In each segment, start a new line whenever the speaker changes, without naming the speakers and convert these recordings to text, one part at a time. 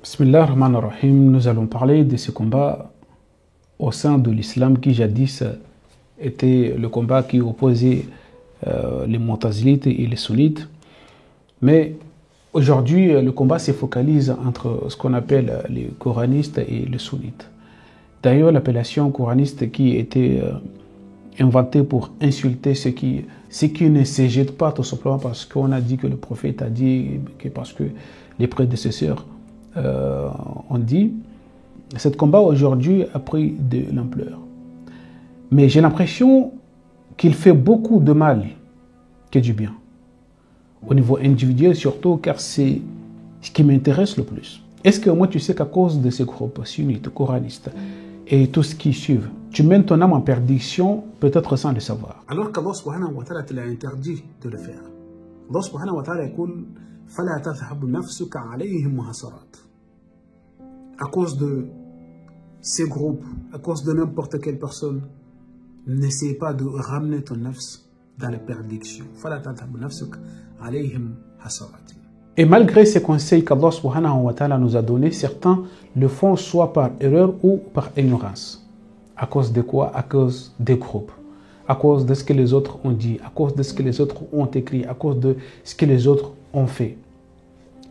Bismillah ar-Rahman ar-Rahim, nous allons parler de ce combat au sein de l'islam qui jadis était le combat qui opposait les Mu'tazilites et les Sunnites. Mais aujourd'hui, le combat se focalise entre ce qu'on appelle les coranistes et les sunnites. D'ailleurs, l'appellation coraniste qui était inventée pour insulter ceux qui ne se jettent pas tout simplement parce qu'on a dit que le prophète a dit, que parce que les prédécesseurs ont dit. Ce combat aujourd'hui a pris de l'ampleur. Mais j'ai l'impression qu'il fait beaucoup de mal que du bien. Au niveau individuel surtout, car c'est ce qui m'intéresse le plus. Est-ce que moi tu sais qu'à cause de ces groupes sunnites, coranistes et tout ce qui suivent, tu mènes ton âme en perdition, peut-être sans le savoir.
Alors qu'Allah subhanahu wa ta'ala te l'a interdit de le faire. Allah subhanahu wa ta'ala dit فَلَا تَذْهَبُ نَفْسُكَ عَلَيْهِمْ مُحَصَرَاتٍ. À cause de ces groupes, à cause de n'importe quelle personne, n'essaie pas de ramener ton nafs dans la perdition. فَلَا تَذْهَبُ نَفْسُكَ عَلَيْهِمْ حَصَرَاتٍ.
Et malgré ces conseils qu'Allah subhanahu wa ta'ala nous a donnés, certains le font soit par erreur ou par ignorance. À cause de quoi? À cause des groupes. À cause de ce que les autres ont dit, à cause de ce que les autres ont écrit, à cause de ce que les autres ont fait.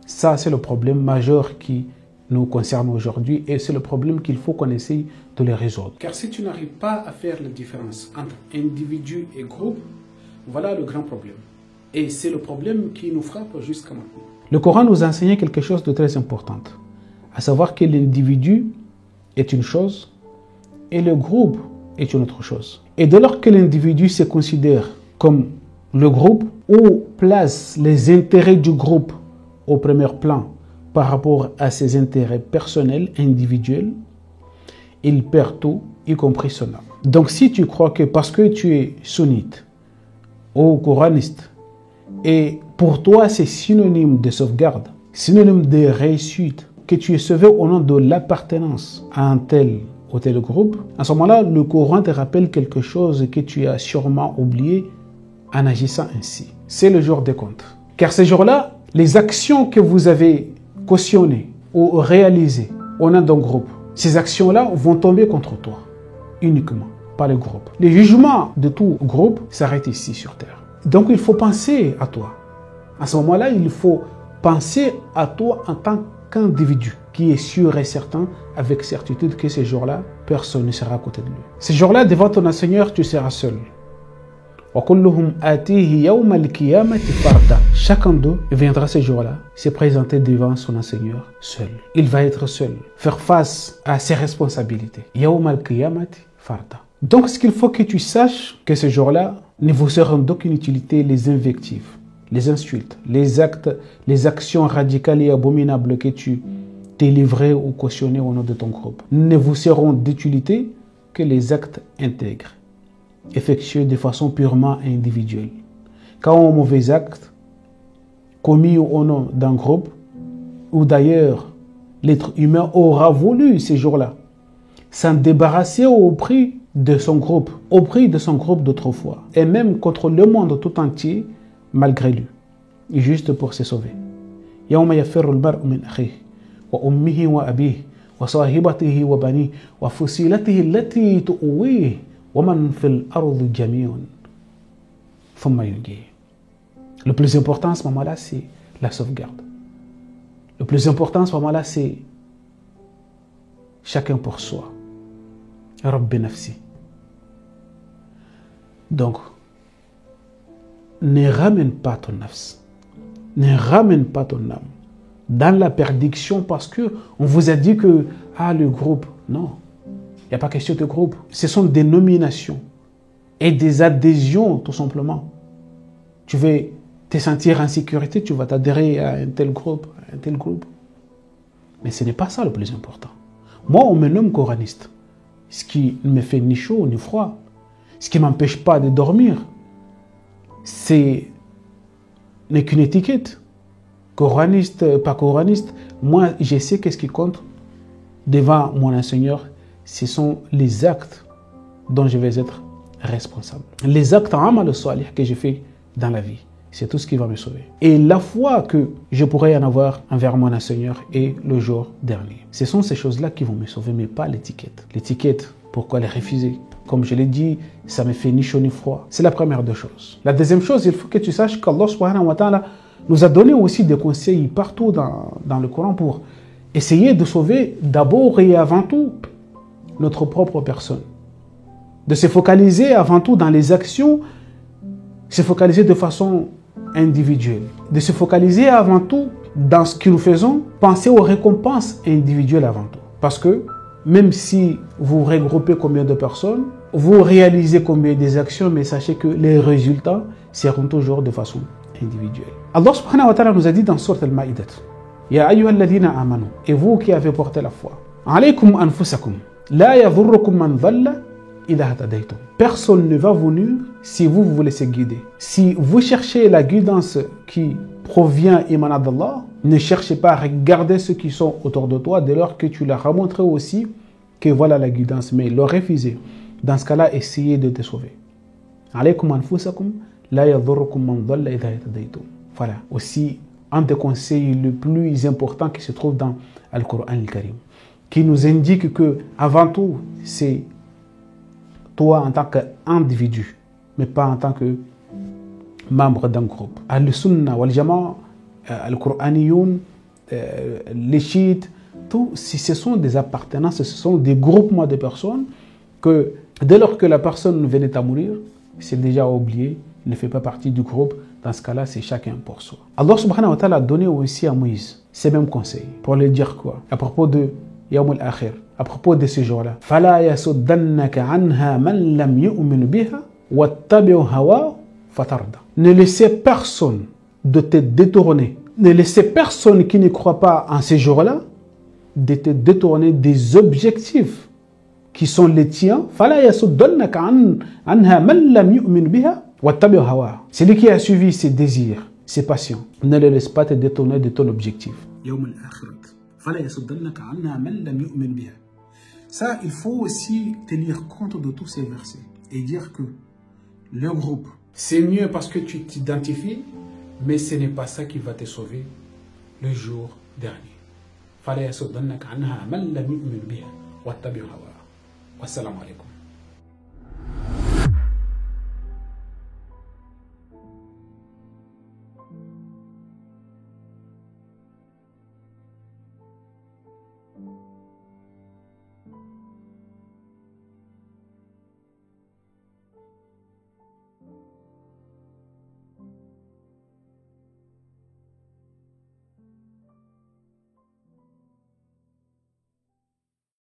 Ça, c'est le problème majeur qui nous concerne aujourd'hui et c'est le problème qu'il faut qu'on essaye de les résoudre.
Car si tu n'arrives pas à faire la différence entre individu et groupe, voilà le grand problème. Et c'est le problème qui nous frappe jusqu'à maintenant.
Le Coran nous a enseigné quelque chose de très important, à savoir que l'individu est une chose et le groupe est une autre chose. Et dès lors que l'individu se considère comme le groupe ou place les intérêts du groupe au premier plan par rapport à ses intérêts personnels, individuels, il perd tout, y compris son âme. Donc si tu crois que parce que tu es sunnite ou coraniste, et pour toi c'est synonyme de sauvegarde, synonyme de réussite, que tu es sauvé au nom de l'appartenance à un tel ou tel groupe, à ce moment-là, le Coran te rappelle quelque chose que tu as sûrement oublié en agissant ainsi. C'est le jour des comptes. Car ce jour-là, les actions que vous avez cautionnées ou réalisées au nom d'un groupe, ces actions-là vont tomber contre toi, uniquement, pas le groupe. Le jugement de tout groupe s'arrête ici sur terre. Donc il faut penser à toi. À ce moment-là, il faut penser à toi en tant qu'individu qui est sûr et certain, avec certitude, que ce jour-là, personne ne sera à côté de lui. Ce jour-là, devant ton Seigneur, tu seras seul. Chacun d'eux viendra ce jour-là se présenter devant son Seigneur seul. Il va être seul, faire face à ses responsabilités. Donc, ce qu'il faut que tu saches, que ce jour-là ne vous seront d'aucune utilité les invectives, les insultes, les actes, les actions radicales et abominables que tu t'es livré ou cautionné au nom de ton groupe. Ne vous seront d'utilité que les actes intègres, effectués de façon purement individuelle. Quand un mauvais acte commis au nom d'un groupe, ou d'ailleurs l'être humain aura voulu ces jours-là s'en débarrasser au prix de son groupe, d'autrefois, et même contre le monde tout entier, malgré lui, et juste pour se sauver. يوم يفر المرء من أخيه وأمه وأبيه وصاحبته وبنيه وفصيلته التي تؤويه ومن في الأرض جميع ثم ينجيه. Le plus important à ce moment-là, c'est la sauvegarde. Le plus important à ce moment-là, c'est chacun pour soi. Rabbi nafsi. Donc, ne ramène pas ton nafs, ne ramène pas ton âme dans la perdition parce que on vous a dit que le groupe, non, il n'y a pas question de groupe, ce sont des nominations et des adhésions tout simplement. Tu veux te sentir en sécurité, tu vas t'adhérer à un tel groupe, mais ce n'est pas ça le plus important. Moi, on me nomme coraniste, ce qui ne me fait ni chaud ni froid, ce qui ne m'empêche pas de dormir, n'est qu'une étiquette. Coraniste, pas coraniste, moi je sais qu'est-ce qui compte devant mon Seigneur, ce sont les actes dont je vais être responsable. Les actes amal salih que j'ai fait dans la vie. C'est tout ce qui va me sauver. Et la foi que je pourrais en avoir envers mon Seigneur et le jour dernier. Ce sont ces choses-là qui vont me sauver, mais pas l'étiquette. L'étiquette, pourquoi les refuser? Comme je l'ai dit, ça me fait ni chaud ni froid. C'est la première des choses. La deuxième chose, il faut que tu saches qu'Allah subhanahu wa ta'ala nous a donné aussi des conseils partout dans le Coran pour essayer de sauver d'abord et avant tout notre propre personne. De se focaliser avant tout dans les actions, se focaliser de façon individuelle. De se focaliser avant tout dans ce que nous faisons, penser aux récompenses individuelles avant tout. Parce que même si vous regroupez combien de personnes, vous réalisez combien des actions, mais sachez que les résultats seront toujours de façon individuelle. Allah subhanahu wa ta'ala nous a dit dans Sourate Al-Ma'idah, Ya ayyuhalladhina amanu, et vous qui avez porté la foi, alaykum anfusakum, la yadhurrukum man dhalla idha hadaytum. Personne ne va vous nuire si vous vous laissez guider. Si vous cherchez la guidance qui provient émanant d'Allah, ne cherchez pas à regarder ceux qui sont autour de toi dès lors que tu leur as montré aussi que voilà la guidance, mais leur refuser. Dans ce cas-là, essayez de te sauver. Alaykum anfusakum la yadhurrukum man dhalla idha hadaytum. Voilà, aussi un des conseils le plus important qui se trouve dans Al-Qur'an al-Karim, qui nous indique que avant tout, c'est toi en tant qu'individu, mais pas en tant que membre d'un groupe. Al-Sunnah wal-Jama'a, Al-Qur'aniyoun, les chiites, tout, ce sont des appartenances, ce sont des groupements de personnes que dès lors que la personne venait à mourir, c'est déjà oublié, il ne fait pas partie du groupe. Dans ce cas-là, c'est chacun pour soi. Allah subhanahu wa ta'ala a donné aussi à Moïse ces mêmes conseils pour lui dire quoi? À propos de Yawm al-Akhir, à propos de ce jour-là. فَلَا يَسُدَّنَّكَ عَنْهَا مَنْ لَمْ يُؤْمِنْ بِهَا وَاتَّبِعْ هَوَاهُ فَتَرْدَى. Ne laissez personne de te détourner. Ne laissez personne qui ne croit pas en ces jours-là de te détourner des objectifs qui sont les tiens. فَلَا يَسُدَّنَّكَ عَنْهَا مَنْ لَمْ يُؤْمِنْ بِهَا وَاتَّبِعْ هَوَاهُ. Celui qui a suivi ses désirs, ses passions, ne le laisse pas te détourner de ton objectif.
Ça, il faut aussi tenir compte de tous ces versets et dire que le groupe,
c'est mieux parce que tu t'identifies, mais ce n'est pas ça qui va te sauver le jour dernier. Wassalamu alaikum.